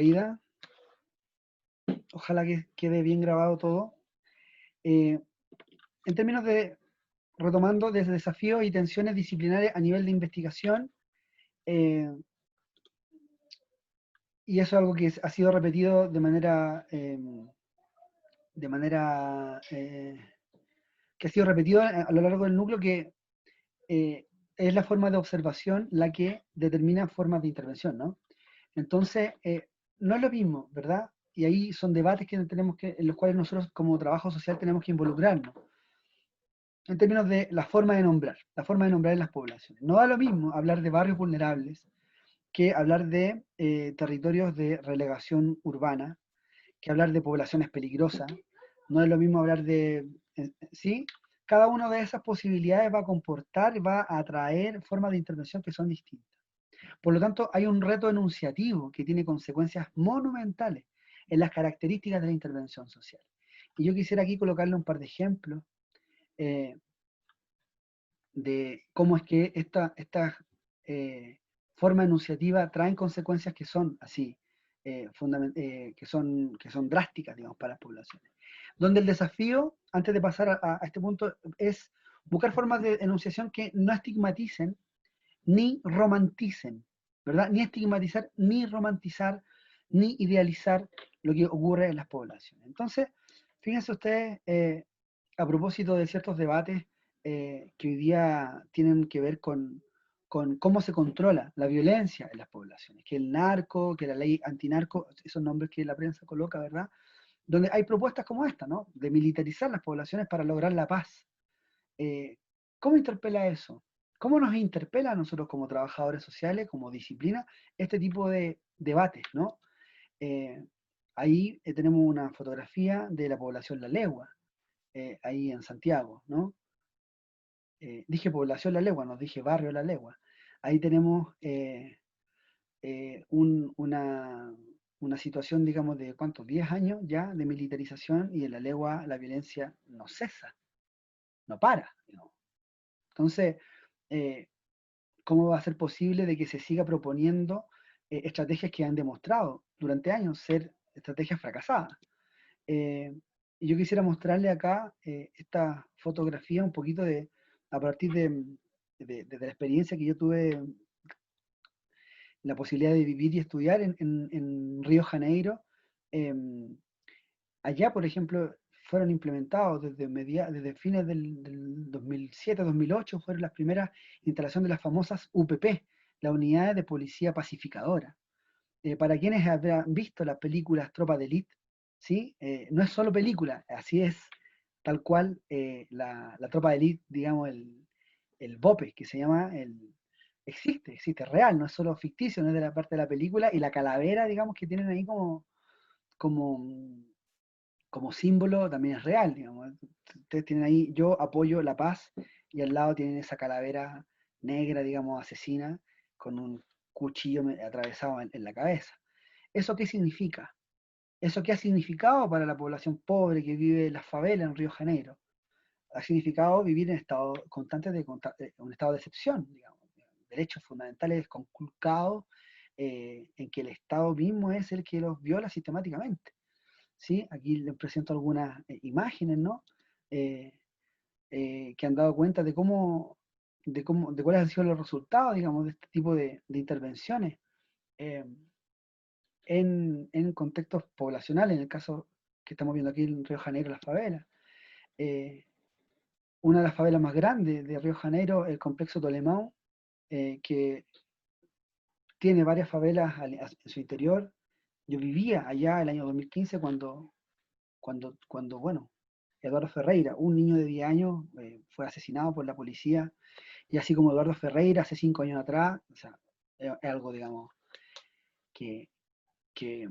Ida, ojalá que quede bien grabado todo. Eh, en términos de, retomando, desde desafíos y tensiones disciplinarias a nivel de investigación, eh, y eso es algo que ha sido repetido de manera que ha sido repetido a lo largo del núcleo, que es la forma de observación la que determina formas de intervención, ¿no? Entonces, no es lo mismo, ¿verdad? Y ahí son debates que tenemos en los cuales nosotros como trabajo social tenemos que involucrarnos, en términos de la forma de nombrar en las poblaciones. No da lo mismo hablar de barrios vulnerables que hablar de territorios de relegación urbana, que hablar de poblaciones peligrosas. No es lo mismo hablar de... ¿Sí? Cada una de esas posibilidades va a comportar, va a atraer formas de intervención que son distintas. Por lo tanto, hay un reto enunciativo que tiene consecuencias monumentales en las características de la intervención social. Y yo quisiera aquí colocarle un par de ejemplos eh, de cómo es que esta forma enunciativa traen consecuencias que son así, que son drásticas, digamos, para las poblaciones. Donde el desafío, antes de pasar a este punto, es buscar formas de enunciación que no estigmaticen ni romanticen, ¿verdad? Ni estigmatizar, ni romantizar, ni idealizar lo que ocurre en las poblaciones. Entonces, fíjense ustedes, a propósito de ciertos debates que hoy día tienen que ver con cómo se controla la violencia en las poblaciones, que el narco, que la ley antinarco, esos nombres que la prensa coloca, ¿verdad? Donde hay propuestas como esta, ¿no? De militarizar las poblaciones para lograr la paz. Eh, ¿Cómo interpela eso? ¿Cómo nos interpela a nosotros como trabajadores sociales, como disciplina, este tipo de debates, ¿no? Eh, Ahí tenemos una fotografía de la población La Legua, ahí en Santiago, ¿no? Dije población La Legua, no dije barrio La Legua. Ahí tenemos eh, un- una, una situación, digamos, de ¿cuántos? 10 años ya de militarización, y en La Legua la violencia no cesa, no para, digamos. Entonces, eh, ¿cómo va a ser posible de que se siga proponiendo estrategias que han demostrado durante años ser estrategias fracasadas? Eh, y yo quisiera mostrarle acá esta fotografía un poquito a partir de la experiencia que yo tuve, la posibilidad de vivir y estudiar en Río Janeiro. Eh, Allá, por ejemplo, fueron implementados desde fines del 2007-2008, fueron las primeras instalaciones de las famosas UPP, las unidades de policía pacificadora. Para quienes habrán visto las películas Tropa de Elite, ¿sí? No es solo película, así es tal cual la Tropa de Elite, digamos, el BOPE, que se llama, existe, real, no es solo ficticio, no es de la parte de la película, y la calavera, digamos, que tienen ahí como, como símbolo también es real, digamos. Ustedes tienen ahí, yo apoyo la paz, y al lado tienen esa calavera negra, digamos, asesina, con un cuchillo atravesado en la cabeza. ¿Eso qué significa? ¿Eso qué ha significado para la población pobre que vive en las favelas en Río de Janeiro? Ha significado vivir en estado constante un estado de excepción, digamos, derechos fundamentales conculcados, en que el Estado mismo es el que los viola sistemáticamente. ¿Sí? Aquí les presento algunas imágenes, ¿no? Eh, que han dado cuenta de cuáles han sido los resultados, digamos, de este tipo de intervenciones eh, en contextos poblacionales, en el caso que estamos viendo aquí en Río de Janeiro, las favelas. Eh, una de las favelas más grandes de Río de Janeiro, el complejo Tolemão, que tiene varias favelas en su interior. Yo vivía allá el año 2015 cuando bueno, Eduardo Ferreira, un niño de 10 años, fue asesinado por la policía, y así como Eduardo Ferreira hace 5 años atrás, o sea, es algo, digamos, que, que,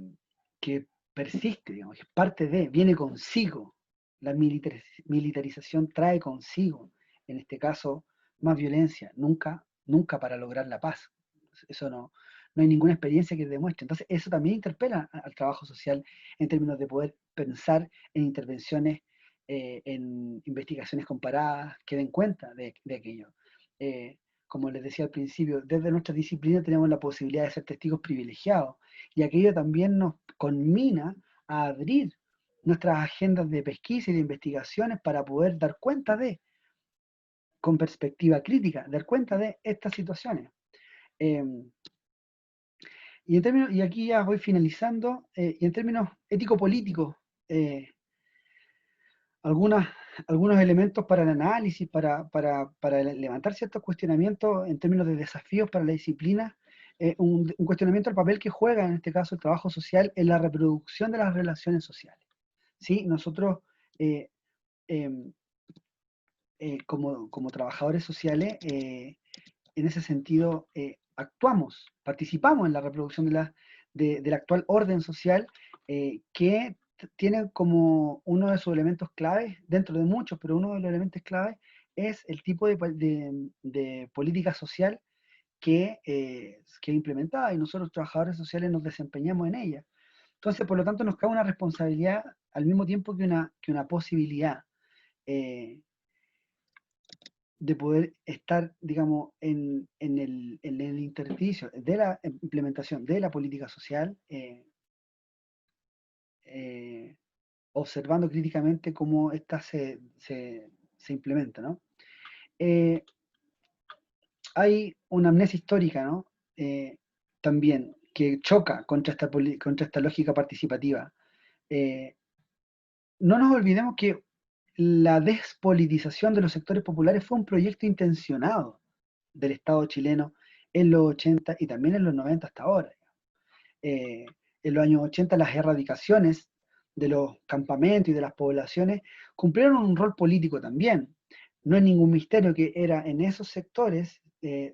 que persiste, digamos, que es parte viene consigo. La militarización trae consigo, en este caso, más violencia, nunca para lograr la paz. Eso no hay ninguna experiencia que demuestre. Entonces, eso también interpela al trabajo social en términos de poder pensar en intervenciones, en investigaciones comparadas que den cuenta de aquello. como les decía al principio, desde nuestra disciplina tenemos la posibilidad de ser testigos privilegiados, y aquello también nos conmina a abrir nuestras agendas de pesquisa y de investigaciones para poder dar cuenta con perspectiva crítica, dar cuenta de estas situaciones. Eh, y aquí ya voy finalizando, y en términos ético-políticos, eh, algunas, algunos elementos para el análisis, para levantar ciertos cuestionamientos en términos de desafíos para la disciplina, un cuestionamiento al papel que juega, en este caso, el trabajo social en la reproducción de las relaciones sociales. ¿Sí? Nosotros, eh, em, como trabajadores sociales, en ese sentido, actuamos, participamos en la reproducción del actual orden social, que tiene como uno de sus elementos claves, dentro de muchos, pero uno de los elementos claves es el tipo de política social que es implementada, y nosotros trabajadores sociales nos desempeñamos en ella. Entonces, por lo tanto, nos cabe una responsabilidad al mismo tiempo que una posibilidad. eh, de poder estar, digamos, en el intersticio de la implementación de la política social, eh, observando críticamente cómo ésta se implementa, ¿no? Eh, Hay una amnesia histórica, ¿no? También, que choca contra esta lógica participativa. Eh, no nos olvidemos que la despolitización de los sectores populares fue un proyecto intencionado del Estado chileno en los 80 y también en los 90 hasta ahora. Eh, en los años 80 las erradicaciones de los campamentos y de las poblaciones cumplieron un rol político también. No es ningún misterio que era en esos sectores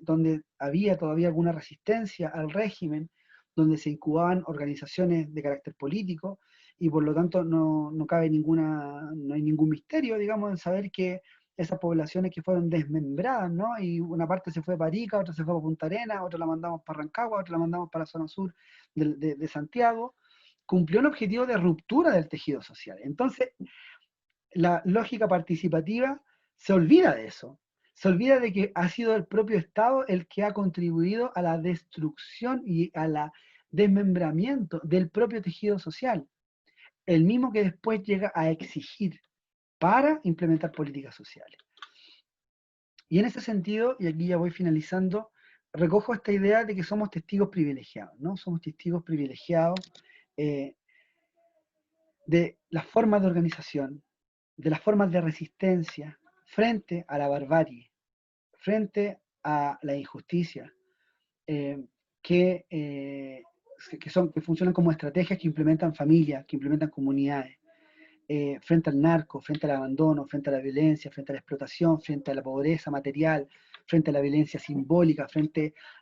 donde había todavía alguna resistencia al régimen, donde se incubaban organizaciones de carácter político, y por lo tanto no hay ningún misterio, digamos, en saber que esas poblaciones que fueron desmembradas, ¿no? Y una parte se fue para Arica, otra se fue para Punta Arenas, otra la mandamos para Rancagua, otra la mandamos para la zona sur de Santiago, cumplió un objetivo de ruptura del tejido social. Entonces, la lógica participativa se olvida de eso, se olvida de que ha sido el propio Estado el que ha contribuido a la destrucción y a la desmembramiento del propio tejido social, el mismo que después llega a exigir para implementar políticas sociales. Y en ese sentido, y aquí ya voy finalizando, recojo esta idea de que somos testigos privilegiados, ¿no? Somos testigos privilegiados eh, de las formas de organización, de las formas de resistencia frente a la barbarie, frente a la injusticia, eh, que, eh, que funcionan como estrategias que implementan familias, que implementan comunidades, frente al narco, frente al abandono, frente a la violencia, frente a la explotación, frente a la pobreza material, frente a la violencia simbólica,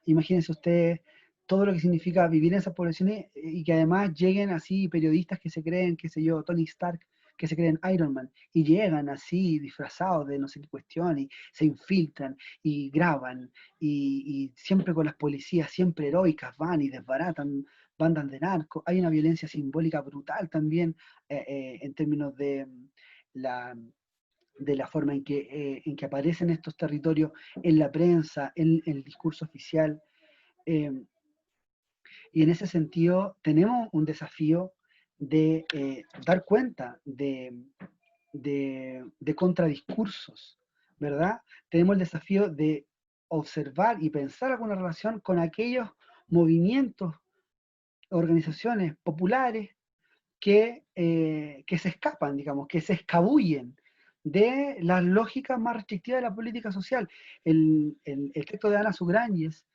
imagínense ustedes todo lo que significa vivir en esas poblaciones, y que además lleguen así periodistas que se creen, qué sé yo, Tony Stark, que se creen Iron Man, y llegan así disfrazados de no sé qué cuestión, y se infiltran, y graban, y siempre con las policías, siempre heroicas, van y desbaratan bandas de narcos. Hay una violencia simbólica brutal también, en términos la, de la forma en que aparecen estos territorios en la prensa, en el discurso oficial. eh, y en ese sentido tenemos un desafío de dar cuenta de contradiscursos, ¿verdad? Tenemos el desafío de observar y pensar alguna relación con aquellos movimientos, organizaciones populares que se escapan, digamos, que se escabullen de las lógicas más restrictivas de la política social. El texto de Ana Sugrañes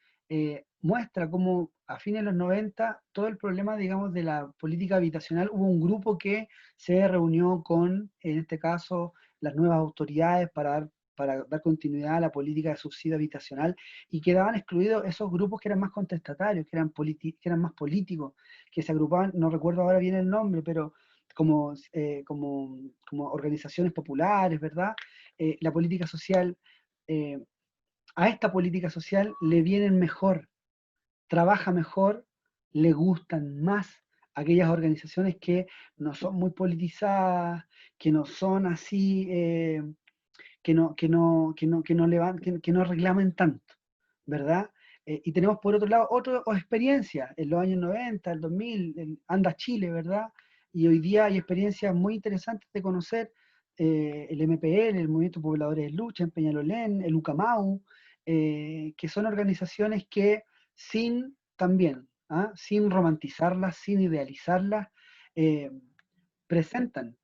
muestra cómo a fines de los 90 todo el problema, digamos, de la política habitacional, hubo un grupo que se reunió con, en este caso, las nuevas autoridades para dar continuidad a la política de subsidio habitacional, y quedaban excluidos esos grupos que eran más contestatarios, que eran más políticos, que se agrupaban, no recuerdo ahora bien el nombre, pero como organizaciones populares, ¿verdad? La política social, eh, a esta política social le vienen mejor, trabaja mejor, le gustan más aquellas organizaciones que no son muy politizadas, que no son así, que no reclamen tanto. ¿verdad? Y tenemos por otro lado otra experiencia, en los años 90, el 2000, Anda Chile, ¿verdad? Y hoy día hay experiencias muy interesantes de conocer, el MPL, el Movimiento Pobladores de Lucha en Peñalolén, el UCAMAU, que son organizaciones que sin romantizarlas, sin idealizarlas, eh, presentan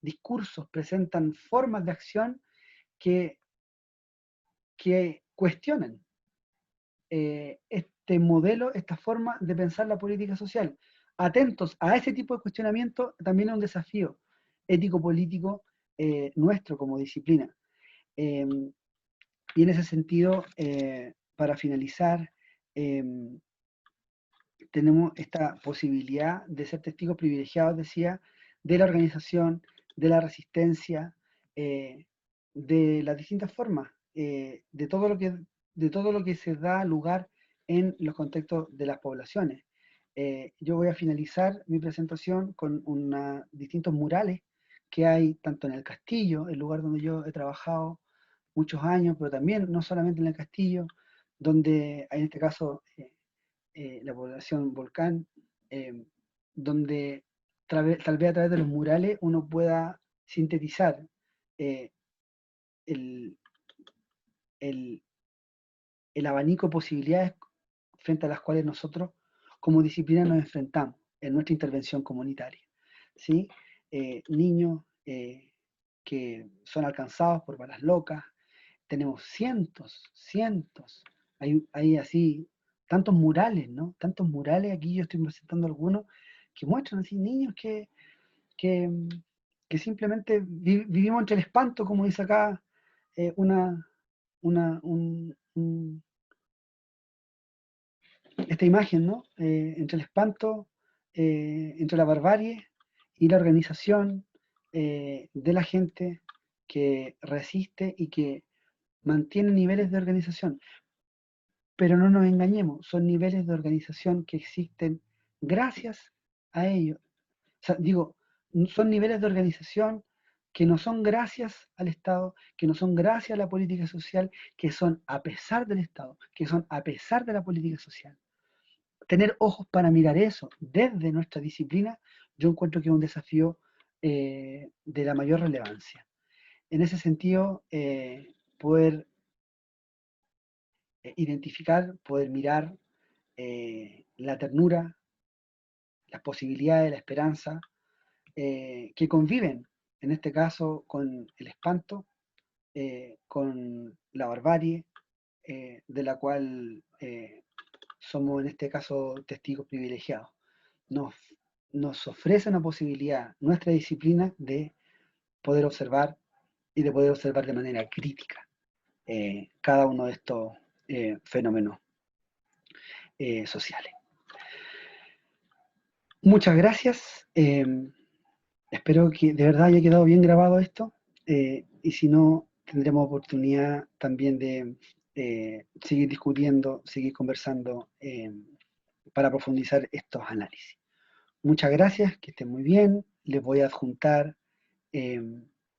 discursos, presentan formas de acción que, que cuestionan este modelo, esta forma de pensar la política social. Atentos a ese tipo de cuestionamiento también es un desafío ético-político nuestro como disciplina. Y en ese sentido, para finalizar, tenemos esta posibilidad de ser testigos privilegiados, decía, de la organización, de la resistencia, de las distintas formas, de todo lo que se da lugar en los contextos de las poblaciones. Yo voy a finalizar mi presentación con distintos murales que hay tanto en el Castillo, el lugar donde yo he trabajado muchos años, pero también no solamente en el Castillo, donde en este caso la población Volcán, donde tal vez a través de los murales uno pueda sintetizar eh, el, el, el abanico de posibilidades frente a las cuales nosotros como disciplina nos enfrentamos en nuestra intervención comunitaria. ¿Sí? Niños que son alcanzados por balas locas, tenemos cientos, hay así tantos murales, ¿no? Tantos murales, aquí yo estoy presentando algunos que muestran así niños que, que simplemente vivimos entre el espanto, como dice acá una, esta imagen, ¿no? Entre el espanto, entre la barbarie y la organización de la gente que resiste y que mantiene niveles de organización. Pero no nos engañemos, son niveles de organización que existen gracias a ello. O sea, digo, son niveles de organización que no son gracias al Estado, que no son gracias a la política social, que son a pesar del Estado, que son a pesar de la política social. Tener ojos para mirar eso desde nuestra disciplina, yo encuentro que es un desafío de la mayor relevancia. En ese sentido, poder identificar, poder mirar la ternura, las posibilidades, la esperanza, que conviven, en este caso, con el espanto, con la barbarie, de la cual somos, en este caso, testigos privilegiados. Nos, nos ofrece una posibilidad, nuestra disciplina, de poder observar y de poder observar de manera crítica cada uno de estos fenómenos sociales. Muchas gracias. Espero que de verdad haya quedado bien grabado esto. Y si no, tendremos oportunidad también de seguir discutiendo, seguir conversando para profundizar estos análisis. Muchas gracias, que estén muy bien. Les voy a adjuntar,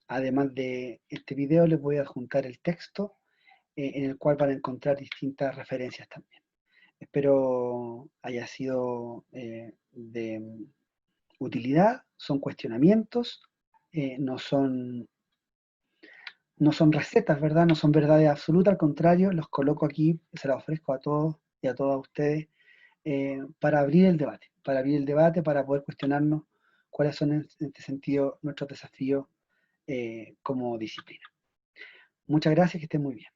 además de este video, les voy a adjuntar el texto en el cual van a encontrar distintas referencias también. Espero haya sido de utilidad, son cuestionamientos, no son recetas, ¿verdad? No son verdades absolutas, al contrario, los coloco aquí, se los ofrezco a todos y a todas ustedes para abrir el debate, para poder cuestionarnos cuáles son en este sentido nuestros desafíos como disciplina. Muchas gracias, que estén muy bien.